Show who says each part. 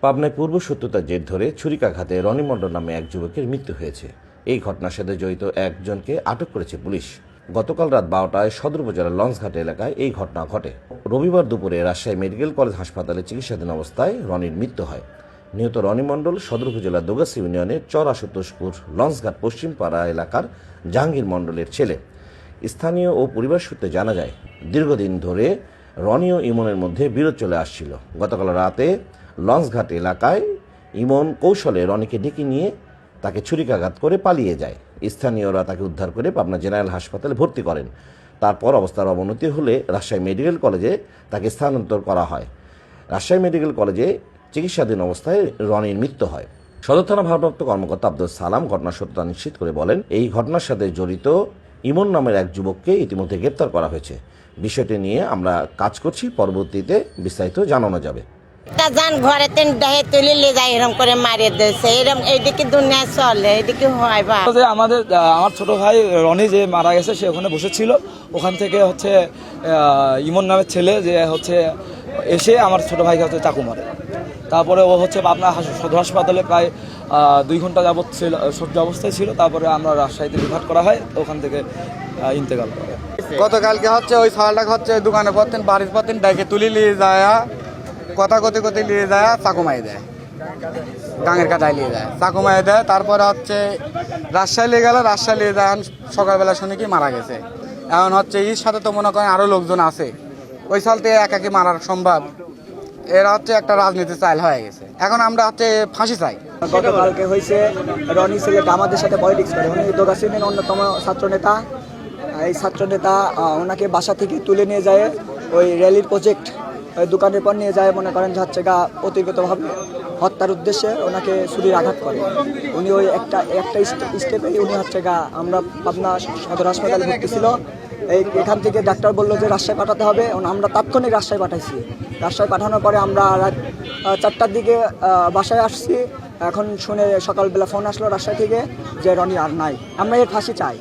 Speaker 1: পাবনায় পূর্ব শত্রুতার জের ধরে ছুরিকাঘাতে রনি মণ্ডল নামে এক যুবকের মৃত্যু হয়েছে। এই ঘটনার সাথে জড়িত একজনকে আটক করেছে পুলিশ। গতকাল রাত 12টায় সদর উপজেলার লঞ্চঘাট এলাকায় এই ঘটনা ঘটে। রবিবার দুপুরে রাজশাহী মেডিকেল কলেজ হাসপাতালে চিকিৎসাধীন অবস্থায় রনির মৃত্যু হয়। নিহত রনি মণ্ডল সদর উপজেলার দোগাছি ইউনিয়নের চর আশুতোষপুর লঞ্চঘাট পশ্চিম পাড়া এলাকার জাহাঙ্গীর মণ্ডলের ছেলে। স্থানীয় ও পরিবার সূত্রে জানা যায়, দীর্ঘদিন ধরে রনি ও ইমনের মধ্যে বিরোধ চলে আসছিল। গতকাল রাতে লঞ্চঘাট এলাকায় ইমন কৌশলে রনিকে ডেকে নিয়ে তাকে ছুরিকাঘাত করে পালিয়ে যায়। স্থানীয়রা তাকে উদ্ধার করে পাবনা জেনারেল হাসপাতালে ভর্তি করেন। তারপর অবস্থার অবনতি হলে রাজশাহী মেডিকেল কলেজে তাকে স্থানান্তর করা হয়। রাজশাহী মেডিকেল কলেজে চিকিৎসাধীন অবস্থায় রনির মৃত্যু হয়। সদর থানা ভারপ্রাপ্ত কর্মকর্তা আব্দুল সালাম ঘটনার সত্যতা নিশ্চিত করে বলেন, এই ঘটনার সাথে জড়িত ইমন নামের এক যুবককে ইতিমধ্যে গ্রেপ্তার করা হয়েছে। বিষয়টি নিয়ে আমরা কাজ করছি, পরবর্তীতে বিস্তারিত জানানো যাবে।
Speaker 2: ঘরে তুলে যায় এরকম করে মারিয়ে দিয়েছে, এরকম এইদিকে দুনিয়া চলে, এইদিকে হয় বা
Speaker 3: আমার ছোট ভাই রনি যে মারা গেছে সে ওখানে বসেছিল। ওখান থেকে ইমন নামের ছেলে যে এসে আমার ছোট ভাইকে চাকু মারে। তারপরে ও পাবনা সদর হাসপাতালে প্রায় 2 ঘন্টা যাবৎ ছিল, সহ্য অবস্থায় ছিল। তারপরে আমরা রাজশাহীতে রিফার করা হয়, ওখান থেকে ইন্তেকাল করে।
Speaker 4: গতকালকে ওই সালটাকে দোকানে পড়তেন, বাড়ির পড়তেন, ডাইকে তুলি নিয়ে যায়, কথা কতে নিয়ে যায়, চাকু মারি দেয়, গাঙের কাটায় নিয়ে যায়, চাকু মারি দেয়। তারপরে রাজশাহী নিয়ে গেল, রাজশাহী নিয়ে যায়। সকালবেলা শুনে কি মারা গেছে। এখন এর সাথে তো মনে করেন আরো লোকজন আছে। ওই সাল থেকে একাকি মারার সম্ভব। এরা একটা রাজনীতি চাইল হয়ে গেছে। এখন আমরা ফাঁসি চাই।
Speaker 3: গতকালকে হয়েছে রনি ছেলে আমাদের সাথে পলিটিক্স করে। উনি দোগাছি অন্যতম ছাত্র নেতা। এই ছাত্র নেতা ওনাকে বাসা থেকে তুলে নিয়ে যায় ওই র্যালির প্রজেক্ট ওই দোকানের পর নিয়ে যায়, মনে করেন অতিরিক্তভাবে হত্যার উদ্দেশ্যে ওনাকে ছুরির আঘাত করে। উনি ওই একটা স্টেপে উনি আমরা পাবনা সদর হাসপাতালে ভর্তি ছিল। এখান থেকে ডাক্তার বললো যে রাজশাহী পাঠাতে হবে। আমরা তাৎক্ষণিক রাজশাহী পাঠাইছি। রাজশাহী পাঠানোর পরে আমরা রাত 4টার দিকে বাসায় আসছি। এখন শুনে সকালবেলা ফোন আসলো রাজশাহী থেকে যে রনি আর নাই। আমরা এর ফাঁসি চাই।